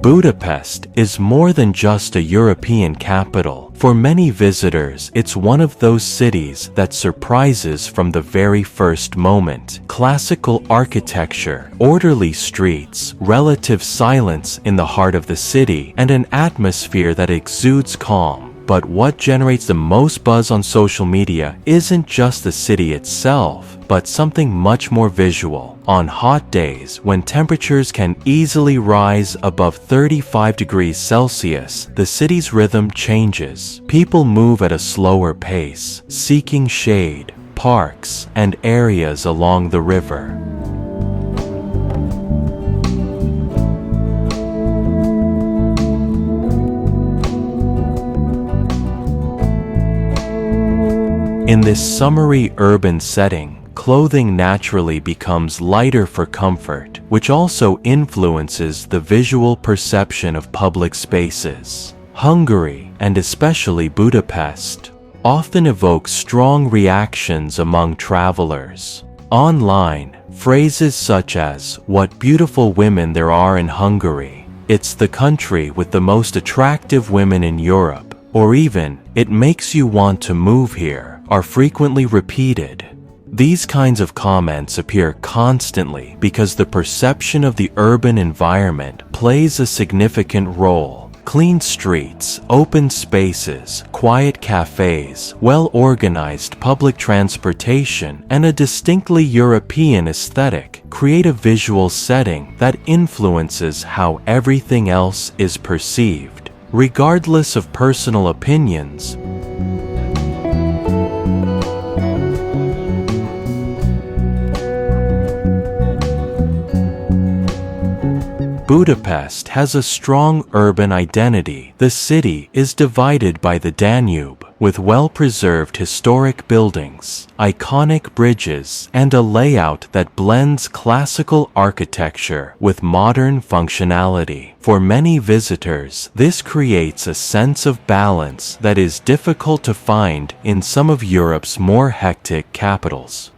Budapest is more than just a European capital. For many visitors, it's one of those cities that surprises from the very first moment. Classical architecture, orderly streets, relative silence in the heart of the city, and an atmosphere that exudes calm. But what generates the most buzz on social media isn't just the city itself, but something much more visual. On hot days, when temperatures can easily rise above 35 degrees Celsius, the city's rhythm changes. People move at a slower pace, seeking shade, parks, and areas along the river. In this summery urban setting, clothing naturally becomes lighter for comfort, which also influences the visual perception of public spaces. Hungary, and especially Budapest, often evokes strong reactions among travelers. Online, phrases such as, "What beautiful women there are in Hungary," "It's the country with the most attractive women in Europe," or even, "It makes you want to move here," are frequently repeated. These kinds of comments appear constantly because the perception of the urban environment plays a significant role. Clean streets, open spaces, quiet cafes, well-organized public transportation, and a distinctly European aesthetic create a visual setting that influences how everything else is perceived. Regardless of personal opinions, Budapest has a strong urban identity. The city is divided by the Danube, with well-preserved historic buildings, iconic bridges, and a layout that blends classical architecture with modern functionality. For many visitors, this creates a sense of balance that is difficult to find in some of Europe's more hectic capitals.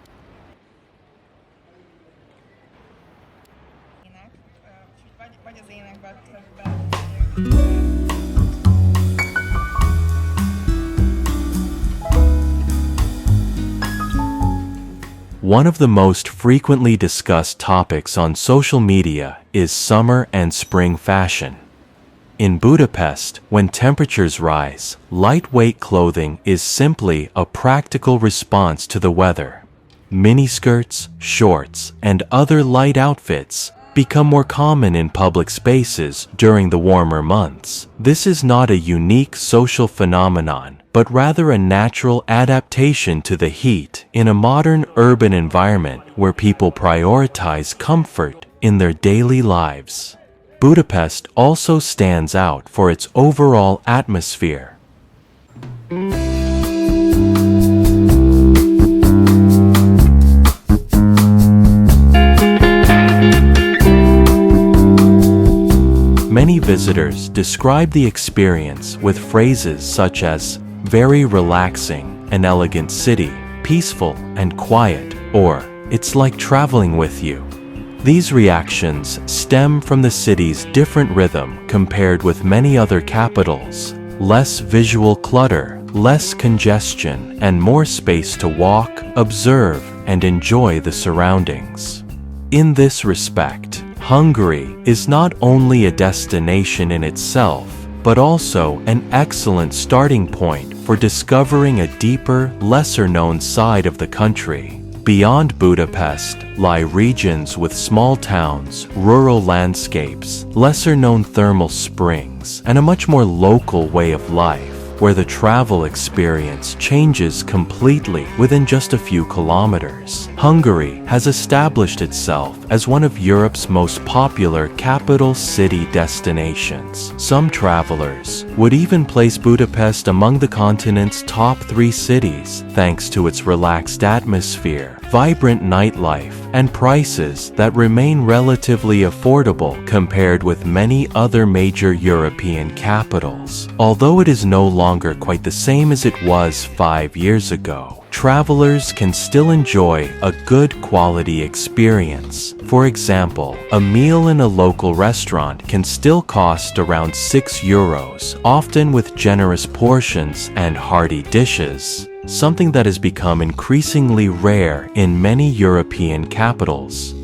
One of the most frequently discussed topics on social media is summer and spring fashion. In Budapest, when temperatures rise, lightweight clothing is simply a practical response to the weather. Miniskirts, shorts, and other light outfits become more common in public spaces during the warmer months. This is not a unique social phenomenon, but rather a natural adaptation to the heat in a modern urban environment where people prioritize comfort in their daily lives. Budapest also stands out for its overall atmosphere. Many visitors describe the experience with phrases such as very relaxing, an elegant city, peaceful and quiet, or it's like traveling with you. These reactions stem from the city's different rhythm compared with many other capitals: less visual clutter, less congestion, and more space to walk, observe, and enjoy the surroundings. In this respect, Hungary is not only a destination in itself, but also an excellent starting point for discovering a deeper, lesser-known side of the country. Beyond Budapest lie regions with small towns, rural landscapes, lesser-known thermal springs, and a much more local way of life, where the travel experience changes completely within just a few kilometers. Hungary has established itself as one of Europe's most popular capital city destinations. Some travelers would even place Budapest among the continent's top 3 cities, thanks to its relaxed atmosphere, vibrant nightlife, and prices that remain relatively affordable compared with many other major European capitals. Although it is no longer longer quite the same as it was 5 years ago, travelers can still enjoy a good quality experience. For example, a meal in a local restaurant can still cost around €6, often with generous portions and hearty dishes, something that has become increasingly rare in many European capitals.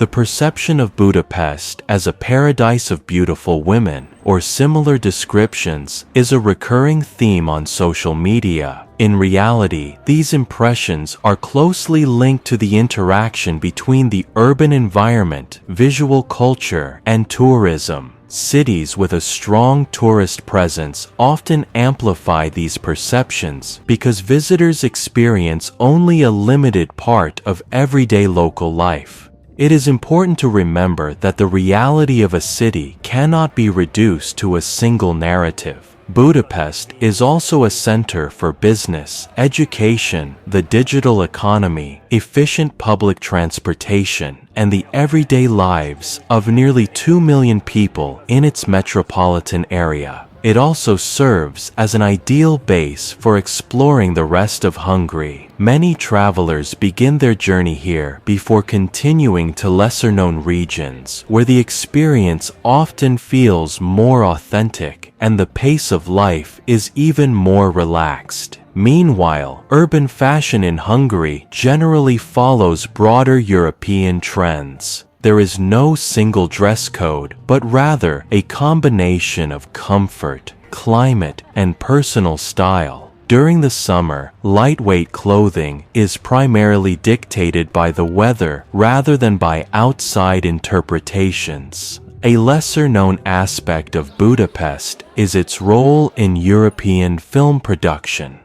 The perception of Budapest as a paradise of beautiful women, or similar descriptions, is a recurring theme on social media. In reality, these impressions are closely linked to the interaction between the urban environment, visual culture, and tourism. Cities with a strong tourist presence often amplify these perceptions because visitors experience only a limited part of everyday local life. It is important to remember that the reality of a city cannot be reduced to a single narrative. Budapest is also a center for business, education, the digital economy, efficient public transportation, and the everyday lives of nearly 2 million people in its metropolitan area. It also serves as an ideal base for exploring the rest of Hungary. Many travelers begin their journey here before continuing to lesser-known regions, where the experience often feels more authentic and the pace of life is even more relaxed. Meanwhile, urban fashion in Hungary generally follows broader European trends. There is no single dress code, but rather a combination of comfort, climate, and personal style. During the summer, lightweight clothing is primarily dictated by the weather rather than by outside interpretations. A lesser-known aspect of Budapest is its role in European film production.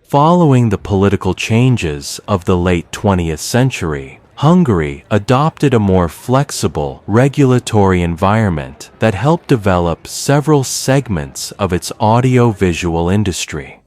Following the political changes of the late 20th century, Hungary adopted a more flexible regulatory environment that helped develop several segments of its audio-visual industry.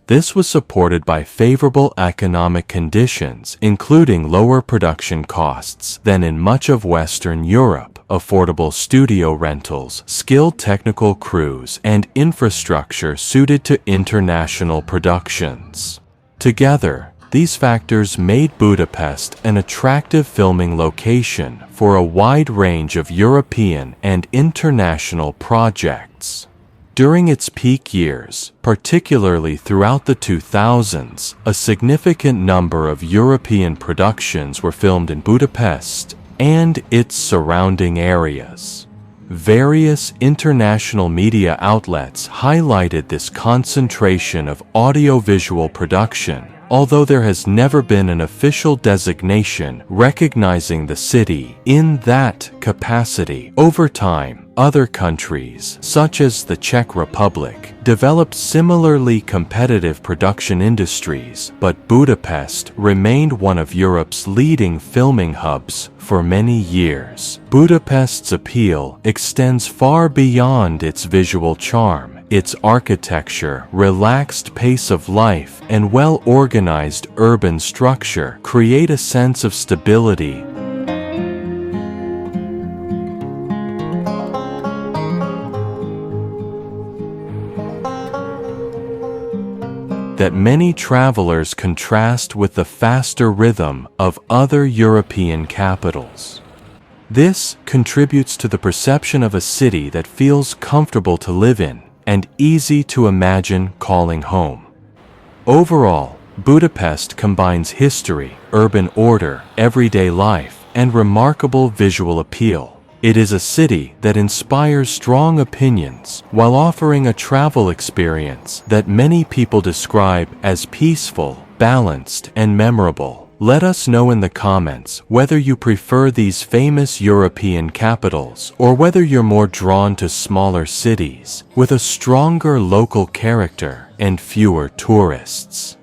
This was supported by favorable economic conditions, including lower production costs than in much of Western Europe, affordable studio rentals, skilled technical crews, and infrastructure suited to international productions. Together, these factors made Budapest an attractive filming location for a wide range of European and international projects. During its peak years, particularly throughout the 2000s, a significant number of European productions were filmed in Budapest and its surrounding areas. Various international media outlets highlighted this concentration of audiovisual production, although there has never been an official designation recognizing the city in that capacity. Over time, other countries, such as the Czech Republic, developed similarly competitive production industries, but Budapest remained one of Europe's leading filming hubs for many years. Budapest's appeal extends far beyond its visual charm. Its architecture, relaxed pace of life, and well-organized urban structure create a sense of stability that many travelers contrast with the faster rhythm of other European capitals. This contributes to the perception of a city that feels comfortable to live in and easy to imagine calling home. Overall, Budapest combines history, urban order, everyday life, and remarkable visual appeal. It is a city that inspires strong opinions while offering a travel experience that many people describe as peaceful, balanced, and memorable. Let us know in the comments whether you prefer these famous European capitals or whether you're more drawn to smaller cities with a stronger local character and fewer tourists.